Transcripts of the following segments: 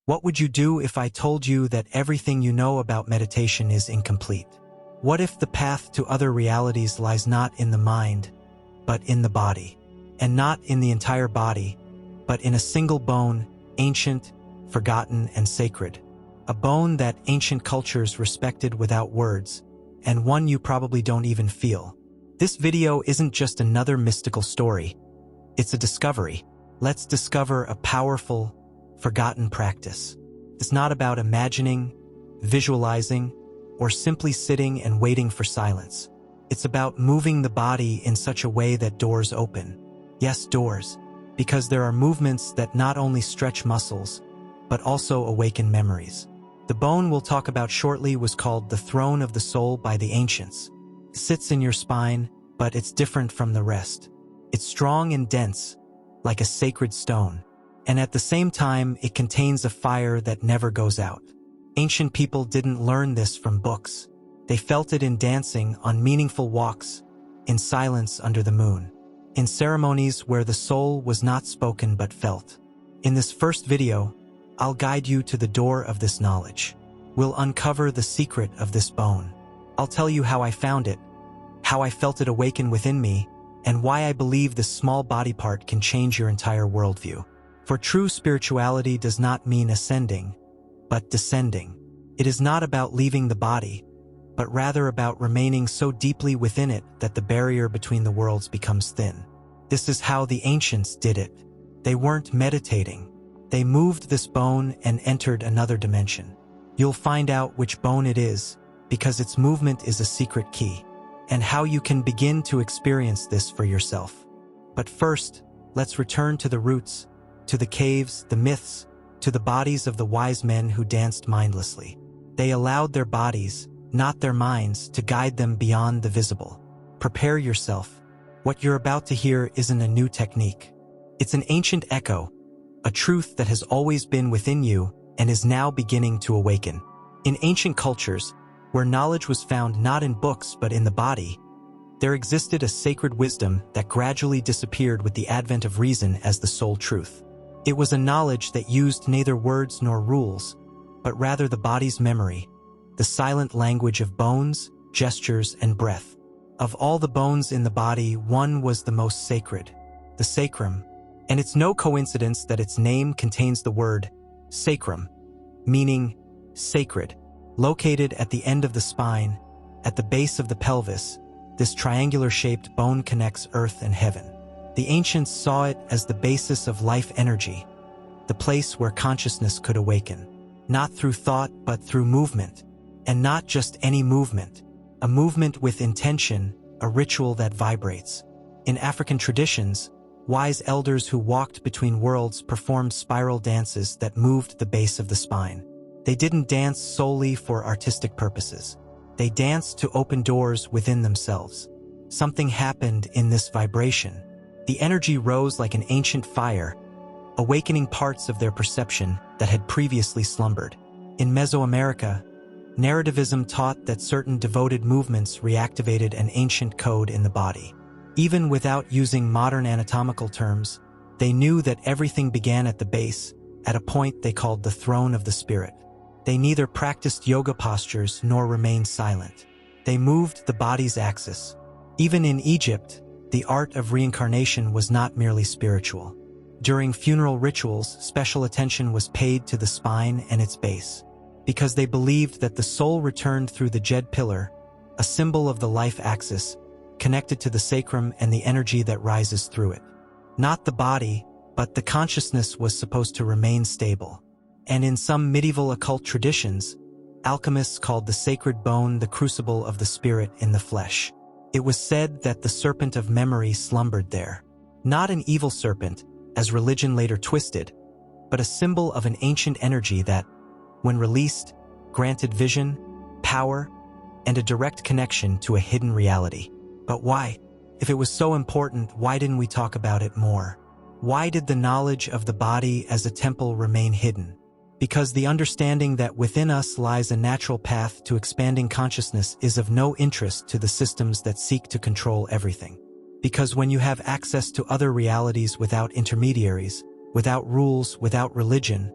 What would you do if I told you that everything you know about meditation is incomplete? What if the path to other realities lies not in the mind, but in the body? And not in the entire body, but in a single bone, ancient, forgotten, and sacred. A bone that ancient cultures respected without words, and one you probably don't even feel. This video isn't just another mystical story. It's a discovery. Let's discover a powerful, forgotten practice. It's not about imagining, visualizing, or simply sitting and waiting for silence. It's about moving the body in such a way that doors open. Yes, doors, because there are movements that not only stretch muscles, but also awaken memories. The bone we'll talk about shortly was called the throne of the soul by the ancients. It sits in your spine, but it's different from the rest. It's strong and dense, like a sacred stone. And at the same time, it contains a fire that never goes out. Ancient people didn't learn this from books. They felt it in dancing, on meaningful walks, in silence under the moon, in ceremonies where the soul was not spoken but felt. In this first video, I'll guide you to the door of this knowledge. We'll uncover the secret of this bone. I'll tell you how I found it, how I felt it awaken within me, and why I believe this small body part can change your entire worldview. For true spirituality does not mean ascending, but descending. It is not about leaving the body, but rather about remaining so deeply within it that the barrier between the worlds becomes thin. This is how the ancients did it. They weren't meditating. They moved this bone and entered another dimension. You'll find out which bone it is, because its movement is a secret key, and how you can begin to experience this for yourself. But first, let's return to the roots, to the caves, the myths, to the bodies of the wise men who danced mindlessly. They allowed their bodies, not their minds, to guide them beyond the visible. Prepare yourself. What you're about to hear isn't a new technique. It's an ancient echo, a truth that has always been within you and is now beginning to awaken. In ancient cultures, where knowledge was found not in books but in the body, there existed a sacred wisdom that gradually disappeared with the advent of reason as the sole truth. It was a knowledge that used neither words nor rules, but rather the body's memory, the silent language of bones, gestures, and breath. Of all the bones in the body, one was the most sacred, the sacrum, and it's no coincidence that its name contains the word sacrum, meaning sacred. Located at the end of the spine, at the base of the pelvis, this triangular-shaped bone connects earth and heaven. The ancients saw it as the basis of life energy, the place where consciousness could awaken, not through thought but through movement, and not just any movement, a movement with intention, a ritual that vibrates. In African traditions, wise elders who walked between worlds performed spiral dances that moved the base of the spine. They didn't dance solely for artistic purposes. They danced to open doors within themselves. Something happened in this vibration. The energy rose like an ancient fire, awakening parts of their perception that had previously slumbered. In Mesoamerica, narrativism taught that certain devoted movements reactivated an ancient code in the body. Even without using modern anatomical terms, they knew that everything began at the base, at a point they called the throne of the spirit. They neither practiced yoga postures nor remained silent. They moved the body's axis. Even in Egypt, the art of reincarnation was not merely spiritual. During funeral rituals, special attention was paid to the spine and its base, because they believed that the soul returned through the Jed pillar, a symbol of the life axis, connected to the sacrum and the energy that rises through it. Not the body, but the consciousness was supposed to remain stable. And in some medieval occult traditions, alchemists called the sacred bone the crucible of the spirit in the flesh. It was said that the serpent of memory slumbered there. Not an evil serpent, as religion later twisted, but a symbol of an ancient energy that, when released, granted vision, power, and a direct connection to a hidden reality. But why? If it was so important, why didn't we talk about it more? Why did the knowledge of the body as a temple remain hidden? Because the understanding that within us lies a natural path to expanding consciousness is of no interest to the systems that seek to control everything. Because when you have access to other realities without intermediaries, without rules, without religion,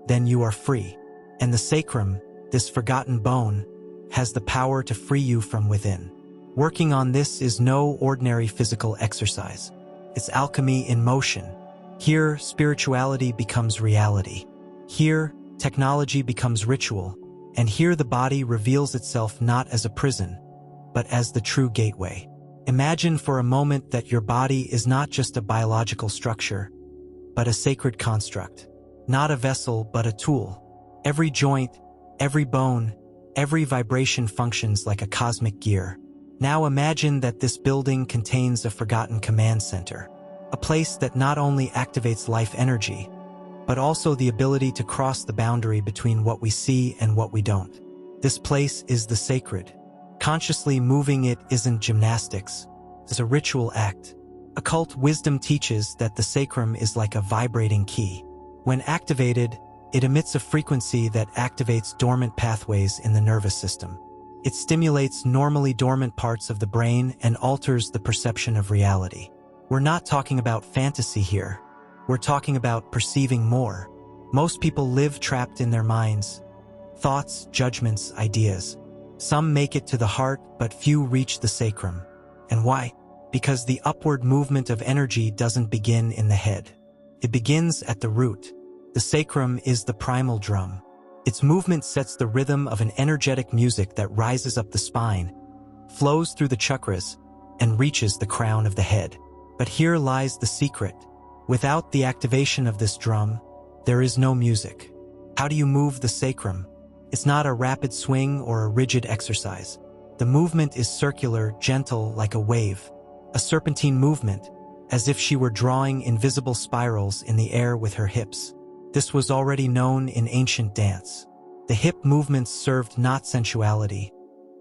then you are free. And the sacrum, this forgotten bone, has the power to free you from within. Working on this is no ordinary physical exercise. It's alchemy in motion. Here, spirituality becomes reality. Here, technology becomes ritual. And here the body reveals itself not as a prison, but as the true gateway. Imagine for a moment that your body is not just a biological structure, but a sacred construct. Not a vessel, but a tool. Every joint, every bone, every vibration functions like a cosmic gear. Now imagine that this building contains a forgotten command center, a place that not only activates life energy, but also the ability to cross the boundary between what we see and what we don't. This place is the sacred. Consciously moving it isn't gymnastics, it's a ritual act. Occult wisdom teaches that the sacrum is like a vibrating key. When activated, it emits a frequency that activates dormant pathways in the nervous system. It stimulates normally dormant parts of the brain and alters the perception of reality. We're not talking about fantasy here. We're talking about perceiving more. Most people live trapped in their minds. Thoughts, judgments, ideas. Some make it to the heart, but few reach the sacrum. And why? Because the upward movement of energy doesn't begin in the head. It begins at the root. The sacrum is the primal drum. Its movement sets the rhythm of an energetic music that rises up the spine, flows through the chakras, and reaches the crown of the head. But here lies the secret. Without the activation of this drum, there is no music. How do you move the sacrum? It's not a rapid swing or a rigid exercise. The movement is circular, gentle like a wave, a serpentine movement, as if she were drawing invisible spirals in the air with her hips. This was already known in ancient dance. The hip movements served not sensuality,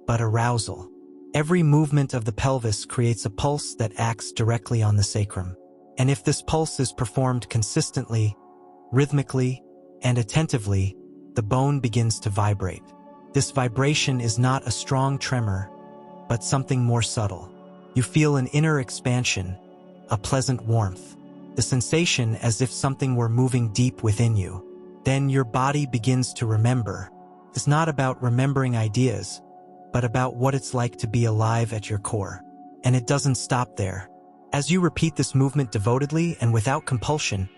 but arousal. Every movement of the pelvis creates a pulse that acts directly on the sacrum. And if this pulse is performed consistently, rhythmically, and attentively, the bone begins to vibrate. This vibration is not a strong tremor, but something more subtle. You feel an inner expansion, a pleasant warmth, the sensation as if something were moving deep within you. Then your body begins to remember. It's not about remembering ideas, but about what it's like to be alive at your core. And it doesn't stop there. As you repeat this movement devotedly and without compulsion,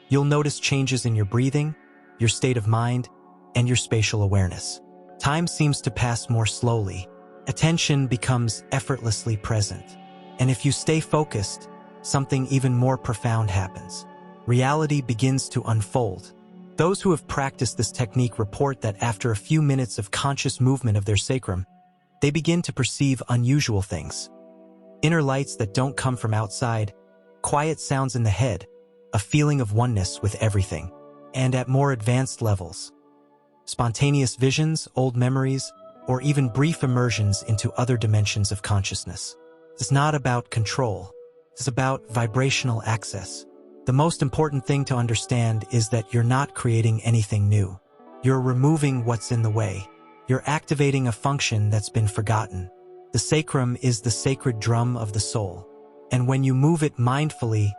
you'll notice changes in your breathing, your state of mind, and your spatial awareness. Time seems to pass more slowly. Attention becomes effortlessly present. And if you stay focused, something even more profound happens. Reality begins to unfold. Those who have practiced this technique report that after a few minutes of conscious movement of their sacrum, they begin to perceive unusual things. Inner lights that don't come from outside, quiet sounds in the head, a feeling of oneness with everything. And at more advanced levels, spontaneous visions, old memories, or even brief immersions into other dimensions of consciousness. It's not about control. It's about vibrational access. The most important thing to understand is that you're not creating anything new. You're removing what's in the way. You're activating a function that's been forgotten. The sacrum is the sacred drum of the soul. And when you move it mindfully,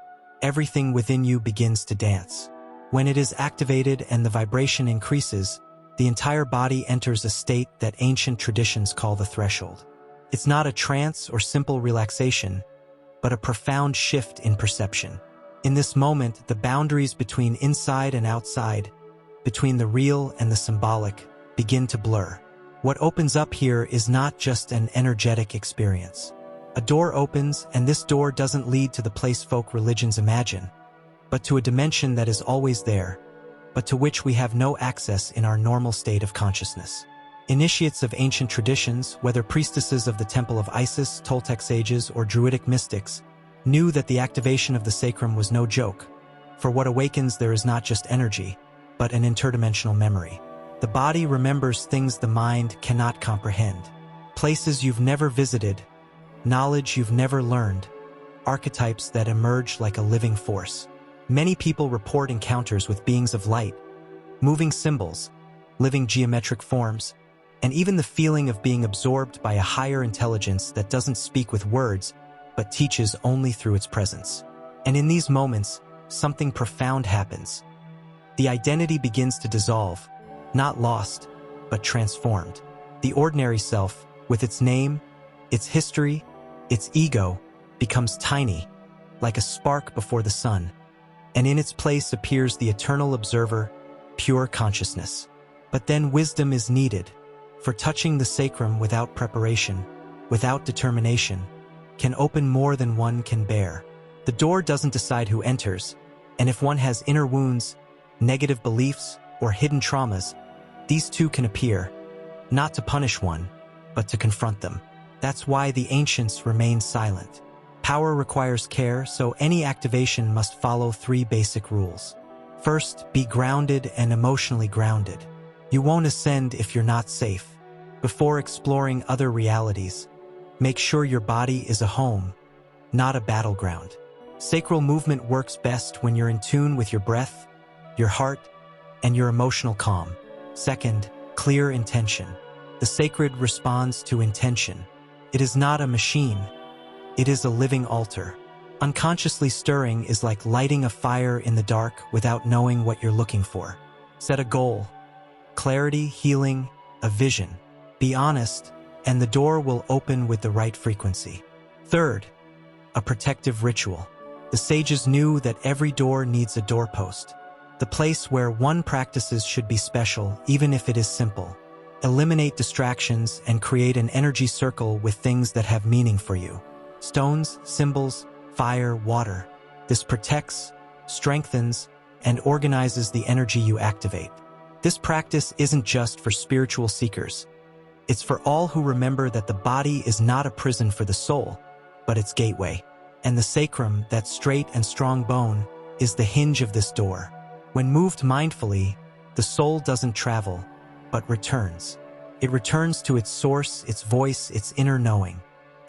everything within you begins to dance. When it is activated and the vibration increases, the entire body enters a state that ancient traditions call the threshold. It's not a trance or simple relaxation, but a profound shift in perception. In this moment, the boundaries between inside and outside, between the real and the symbolic, begin to blur. What opens up here is not just an energetic experience. A door opens, and this door doesn't lead to the place folk religions imagine, but to a dimension that is always there, but to which we have no access in our normal state of consciousness. Initiates of ancient traditions, whether priestesses of the Temple of Isis, Toltec sages, or Druidic mystics, knew that the activation of the sacrum was no joke. For what awakens there is not just energy, but an interdimensional memory. The body remembers things the mind cannot comprehend. Places you've never visited, knowledge you've never learned, archetypes that emerge like a living force. Many people report encounters with beings of light, moving symbols, living geometric forms, and even the feeling of being absorbed by a higher intelligence that doesn't speak with words, but teaches only through its presence. And in these moments, something profound happens. The identity begins to dissolve, not lost, but transformed. The ordinary self, with its name, its history, its ego, becomes tiny, like a spark before the sun, and in its place appears the eternal observer, pure consciousness. But then wisdom is needed, for touching the sacrum without preparation, without determination, can open more than one can bear. The door doesn't decide who enters, and if one has inner wounds, negative beliefs, or hidden traumas, these too can appear, not to punish one, but to confront them. That's why the ancients remained silent. Power requires care, so any activation must follow 3 basic rules. First, be grounded and emotionally grounded. You won't ascend if you're not safe. Before exploring other realities, make sure your body is a home, not a battleground. Sacral movement works best when you're in tune with your breath, your heart, and your emotional calm. Second, clear intention. The sacred responds to intention. It is not a machine. It is a living altar. Unconsciously stirring is like lighting a fire in the dark without knowing what you're looking for. Set a goal. Clarity, healing, a vision. Be honest, and the door will open with the right frequency. Third, a protective ritual. The sages knew that every door needs a doorpost. The place where one practices should be special, even if it is simple. Eliminate distractions and create an energy circle with things that have meaning for you. Stones, symbols, fire, water. This protects, strengthens, and organizes the energy you activate. This practice isn't just for spiritual seekers. It's for all who remember that the body is not a prison for the soul, but its gateway. And the sacrum, that straight and strong bone, is the hinge of this door. When moved mindfully, the soul doesn't travel, but returns. It returns to its source, its voice, its inner knowing.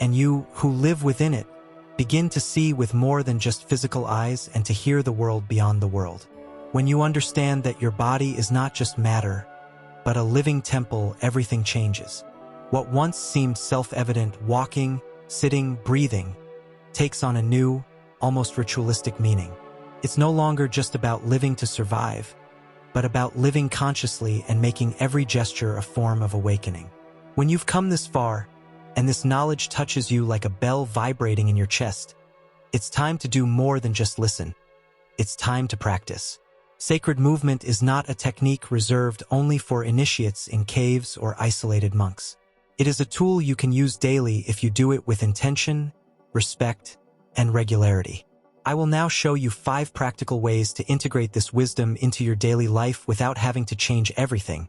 And you, who live within it, begin to see with more than just physical eyes and to hear the world beyond the world. When you understand that your body is not just matter, but a living temple, everything changes. What once seemed self-evident, walking, sitting, breathing, takes on a new, almost ritualistic meaning. It's no longer just about living to survive, but about living consciously and making every gesture a form of awakening. When you've come this far, and this knowledge touches you like a bell vibrating in your chest, it's time to do more than just listen. It's time to practice. Sacred movement is not a technique reserved only for initiates in caves or isolated monks. It is a tool you can use daily if you do it with intention, respect, and regularity. I will now show you 5 practical ways to integrate this wisdom into your daily life without having to change everything,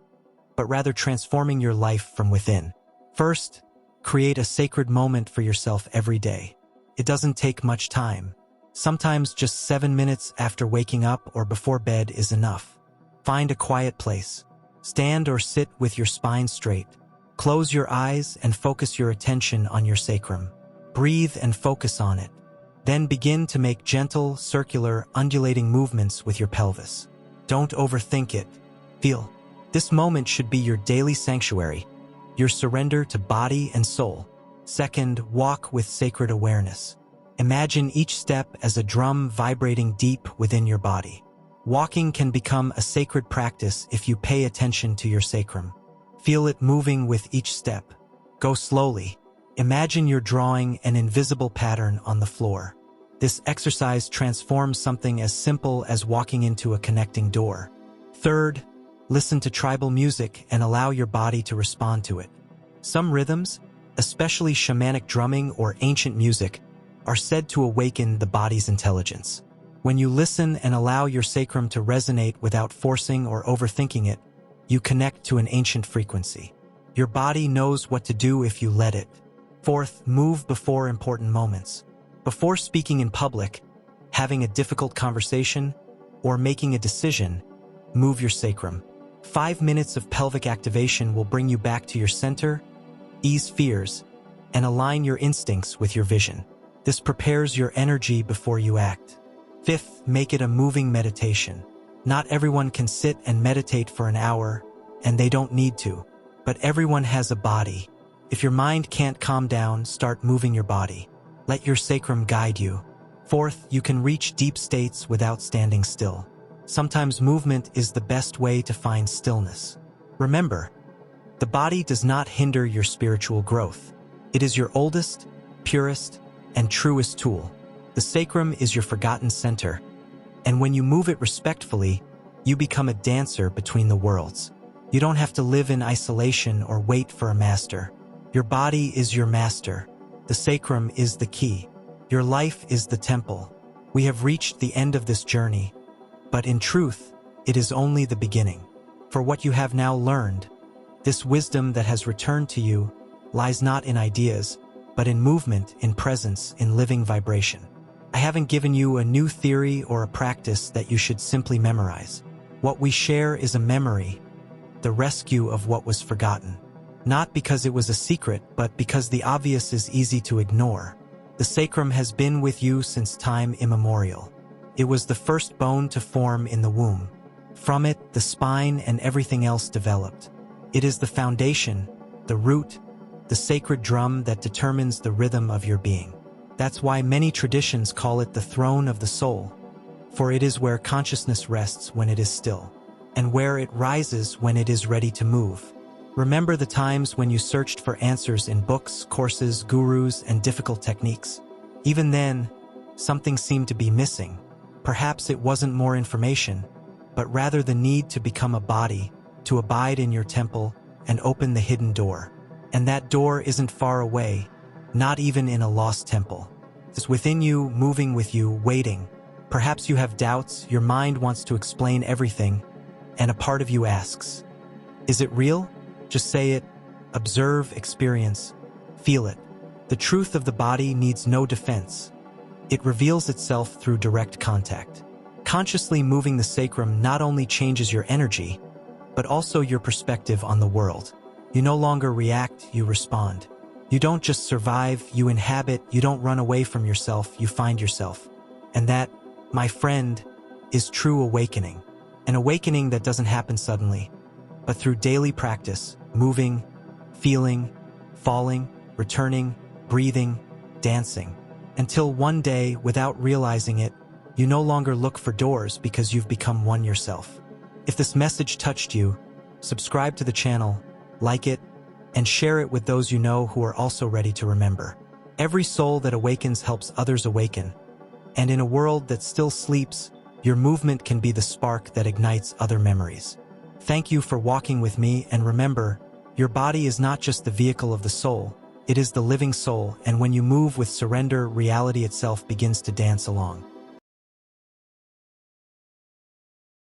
but rather transforming your life from within. First, create a sacred moment for yourself every day. It doesn't take much time. Sometimes just 7 minutes after waking up or before bed is enough. Find a quiet place. Stand or sit with your spine straight. Close your eyes and focus your attention on your sacrum. Breathe and focus on it. Then begin to make gentle, circular, undulating movements with your pelvis. Don't overthink it. Feel. This moment should be your daily sanctuary, your surrender to body and soul. Second, walk with sacred awareness. Imagine each step as a drum vibrating deep within your body. Walking can become a sacred practice if you pay attention to your sacrum. Feel it moving with each step. Go slowly. Imagine you're drawing an invisible pattern on the floor. This exercise transforms something as simple as walking into a connecting door. Third, listen to tribal music and allow your body to respond to it. Some rhythms, especially shamanic drumming or ancient music, are said to awaken the body's intelligence. When you listen and allow your sacrum to resonate without forcing or overthinking it, you connect to an ancient frequency. Your body knows what to do if you let it. Fourth, move before important moments. Before speaking in public, having a difficult conversation, or making a decision, move your sacrum. 5 minutes of pelvic activation will bring you back to your center, ease fears, and align your instincts with your vision. This prepares your energy before you act. Fifth, make it a moving meditation. Not everyone can sit and meditate for an hour, and they don't need to, but everyone has a body. If your mind can't calm down, start moving your body. Let your sacrum guide you. Fourth, you can reach deep states without standing still. Sometimes movement is the best way to find stillness. Remember, the body does not hinder your spiritual growth. It is your oldest, purest, and truest tool. The sacrum is your forgotten center, and when you move it respectfully, you become a dancer between the worlds. You don't have to live in isolation or wait for a master. Your body is your master. The sacrum is the key. Your life is the temple. We have reached the end of this journey, but in truth, it is only the beginning. For what you have now learned, this wisdom that has returned to you, lies not in ideas, but in movement, in presence, in living vibration. I haven't given you a new theory or a practice that you should simply memorize. What we share is a memory, the rescue of what was forgotten. Not because it was a secret, but because the obvious is easy to ignore. The sacrum has been with you since time immemorial. It was the first bone to form in the womb. From it, the spine and everything else developed. It is the foundation, the root, the sacred drum that determines the rhythm of your being. That's why many traditions call it the throne of the soul, for it is where consciousness rests when it is still, and where it rises when it is ready to move. Remember the times when you searched for answers in books, courses, gurus, and difficult techniques? Even then, something seemed to be missing. Perhaps it wasn't more information, but rather the need to become a body, to abide in your temple and open the hidden door. And that door isn't far away, not even in a lost temple. It's within you, moving with you, waiting. Perhaps you have doubts, your mind wants to explain everything, and a part of you asks, is it real? Just say it, observe, experience, feel it. The truth of the body needs no defense. It reveals itself through direct contact. Consciously moving the sacrum not only changes your energy, but also your perspective on the world. You no longer react, you respond. You don't just survive, you inhabit, you don't run away from yourself, you find yourself. And that, my friend, is true awakening. An awakening that doesn't happen suddenly, but through daily practice, moving, feeling, falling, returning, breathing, dancing, until one day, without realizing it, you no longer look for doors because you've become one yourself. If this message touched you, subscribe to the channel, like it, and share it with those you know who are also ready to remember. Every soul that awakens helps others awaken, and in a world that still sleeps, your movement can be the spark that ignites other memories. Thank you for walking with me, and remember, your body is not just the vehicle of the soul, it is the living soul, and when you move with surrender, reality itself begins to dance along.